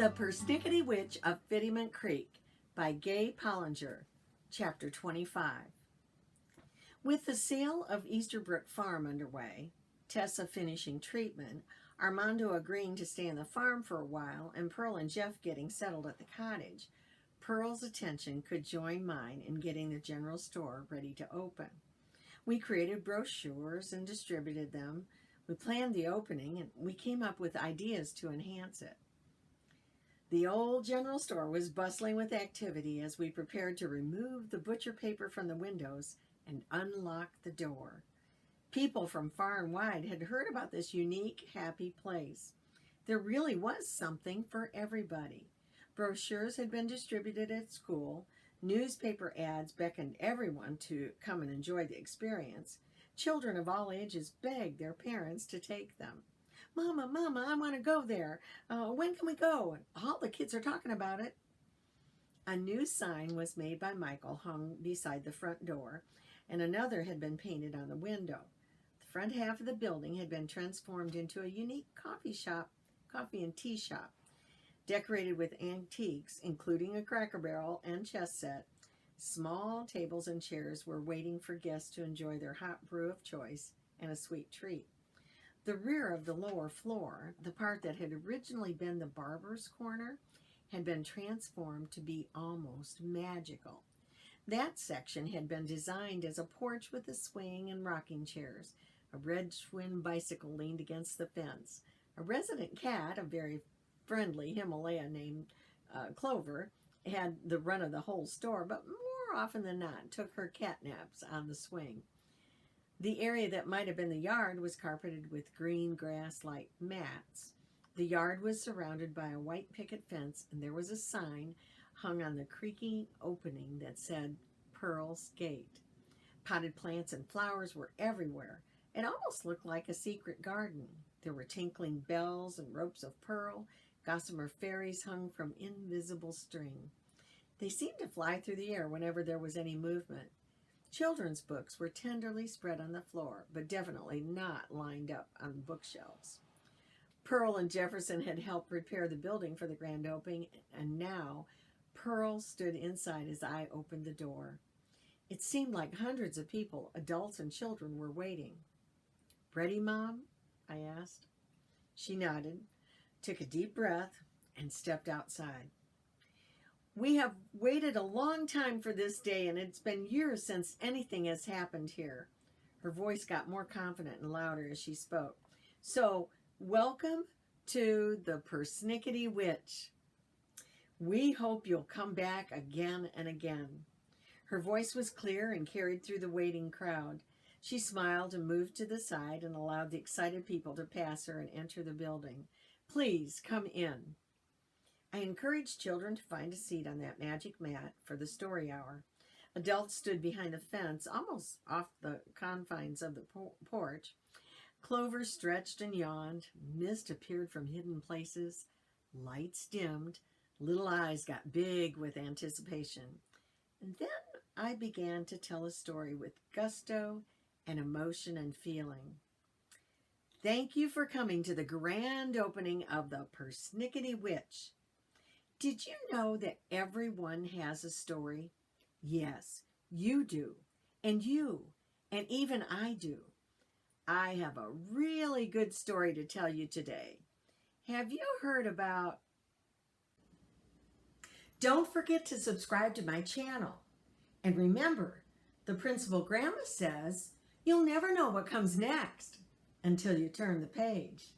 The Persnickety Witch of Fiddyment Creek by Gaye, Pollinger, Chapter 25. With the sale of Easterbrook Farm underway, Tessa finishing treatment, Armando agreeing to stay on the farm for a while, and Pearl and Jeff getting settled at the cottage, Pearl's attention could join mine in getting the general store ready to open. We created brochures and distributed them. We planned the opening, and we came up with ideas to enhance it. The old general store was bustling with activity as we prepared to remove the butcher paper from the windows and unlock the door. People from far and wide had heard about this unique, happy place. There really was something for everybody. Brochures had been distributed at school. Newspaper ads beckoned everyone to come and enjoy the experience. Children of all ages begged their parents to take them. Mama, I want to go there. When can we go? And all the kids are talking about it. A new sign was made by Michael, hung beside the front door, and another had been painted on the window. The front half of the building had been transformed into a unique coffee and tea shop, decorated with antiques, including a Cracker Barrel and chess set. Small tables and chairs were waiting for guests to enjoy their hot brew of choice and a sweet treat. The rear of the lower floor, the part that had originally been the barber's corner, had been transformed to be almost magical. That section had been designed as a porch with a swing and rocking chairs. A red twin bicycle leaned against the fence. A resident cat, a very friendly Himalaya named Clover, had the run of the whole store, but more often than not took her cat naps on the swing. The area that might have been the yard was carpeted with green grass like mats. The yard was surrounded by a white picket fence, and there was a sign hung on the creaking opening that said Pearl's Gate. Potted plants and flowers were everywhere. It almost looked like a secret garden. There were tinkling bells and ropes of pearl. Gossamer fairies hung from invisible string. They seemed to fly through the air whenever there was any movement. Children's books were tenderly spread on the floor, but definitely not lined up on the bookshelves. Pearl and Jefferson had helped prepare the building for the grand opening, and now Pearl stood inside as I opened the door. It seemed like hundreds of people, adults and children, were waiting. "Ready, Mom?" I asked. She nodded, took a deep breath, and stepped outside. "We have waited a long time for this day, and it's been years since anything has happened here." Her voice got more confident and louder as she spoke. "So, welcome to the Persnickety Witch. We hope you'll come back again and again." Her voice was clear and carried through the waiting crowd. She smiled and moved to the side and allowed the excited people to pass her and enter the building. "Please come in." I encouraged children to find a seat on that magic mat for the story hour. Adults stood behind the fence, almost off the confines of the porch. Clover stretched and yawned. Mist appeared from hidden places. Lights dimmed. Little eyes got big with anticipation. And then I began to tell a story with gusto and emotion and feeling. Thank you for coming to the grand opening of the Persnickety Witch. Did you know that everyone has a story? Yes, you do, and even I do. I have a really good story to tell you today. Have you heard about... Don't forget to subscribe to my channel. And remember, the Principal Grandma says, you'll never know what comes next until you turn the page.